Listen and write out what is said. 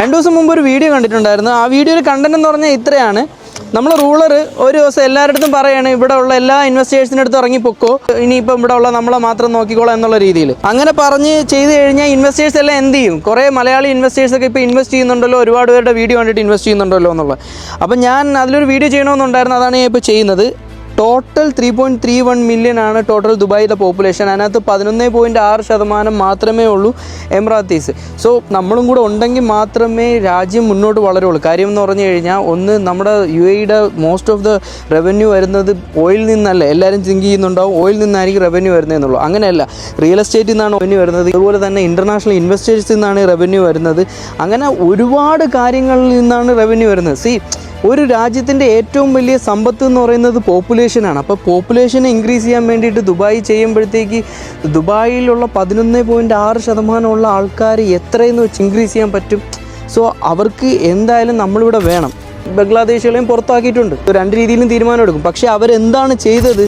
2 ദിവസം മുമ്പ് ഒരു വീഡിയോ കണ്ടിട്ടുണ്ടായിരുന്നു. ആ വീഡിയോയിൽ കണ്ടന്റ് എന്ന് പറഞ്ഞാൽ ഇത്രയാണ്. നമ്മൾ റൂളർ ഒരു ദിവസം എല്ലാവരുടെ പറയാണ് ഇവിടെ ഉള്ള എല്ലാ ഇൻവെസ്റ്റേഴ്സിൻ്റെ അടുത്ത് ഇറങ്ങിപ്പോക്കോ, ഇനിയിപ്പോൾ ഇവിടെ ഉള്ള നമ്മളെ മാത്രം നോക്കിക്കോളാം എന്നുള്ള രീതിയിൽ. അങ്ങനെ പറഞ്ഞ് ചെയ്ത് കഴിഞ്ഞാൽ ഇൻവെസ്റ്റേഴ്സ് എല്ലാം എന്ത് ചെയ്യും? കുറേ മലയാളി ഇൻവെസ്റ്റേഴ്സൊക്കെ ഇപ്പോൾ ഇൻവെസ്റ്റ് ചെയ്യുന്നുണ്ടല്ലോ, ഒരുപാട് പേരുടെ വീഡിയോ കണ്ടിട്ട് ഇൻവെസ്റ്റ് ചെയ്യുന്നുണ്ടല്ലോ എന്നുള്ളത്. അപ്പോൾ ഞാൻ അതിലൊരു വീഡിയോ ചെയ്യണമെന്നുണ്ടായിരുന്നു, അതാണ് ഞാൻ ഇപ്പോൾ ചെയ്യുന്നത്. ടോട്ടൽ 3.31 മില്യൺ ആണ് ടോട്ടൽ ദുബായിലെ പോപ്പുലേഷൻ. അതിനകത്ത് 11.6% മാത്രമേ ഉള്ളൂ എമിറാത്തീസ്. സോ നമ്മളും കൂടെ ഉണ്ടെങ്കിൽ മാത്രമേ രാജ്യം മുന്നോട്ട് വളരുള്ളൂ. കാര്യം എന്ന് പറഞ്ഞു കഴിഞ്ഞാൽ, ഒന്ന് നമ്മുടെ UAEയുടെ മോസ്റ്റ് ഓഫ് ദ റവന്യൂ വരുന്നത് ഓയിൽ നിന്നല്ല. എല്ലാവരും തിങ്ക് ചെയ്യുന്നുണ്ടാവും ഓയിൽ നിന്നായിരിക്കും റവന്യൂ വരുന്നതെന്നുള്ളൂ. അങ്ങനെയല്ല, റിയൽ എസ്റ്റേറ്റിൽ നിന്നാണ് റവന്യൂ വരുന്നത്. അതുപോലെ തന്നെ ഇൻ്റർനാഷണൽ ഇൻവെസ്റ്റേഴ്സിൽ നിന്നാണ് റവന്യൂ വരുന്നത്. അങ്ങനെ ഒരുപാട് കാര്യങ്ങളിൽ നിന്നാണ് റവന്യൂ വരുന്നത്. ഒരു രാജ്യത്തിൻ്റെ ഏറ്റവും വലിയ സമ്പത്ത് എന്ന് പറയുന്നത് പോപ്പുലേഷനാണ്. അപ്പോൾ പോപ്പുലേഷനെ ഇൻക്രീസ് ചെയ്യാൻ വേണ്ടിയിട്ട് ദുബായ് ചെയ്യുമ്പോഴത്തേക്ക് ദുബായിലുള്ള 11.6% ഉള്ള ആൾക്കാർ എത്രയെന്ന് വെച്ച് ഇൻക്രീസ് ചെയ്യാൻ പറ്റും. സോ അവർക്ക് എന്തായാലും നമ്മളിവിടെ വേണം. ബംഗ്ലാദേശികളെയും പുറത്താക്കിയിട്ടുണ്ട്. 2 രീതിയിലും തീരുമാനം എടുക്കും. പക്ഷേ അവരെന്താണ് ചെയ്തത്?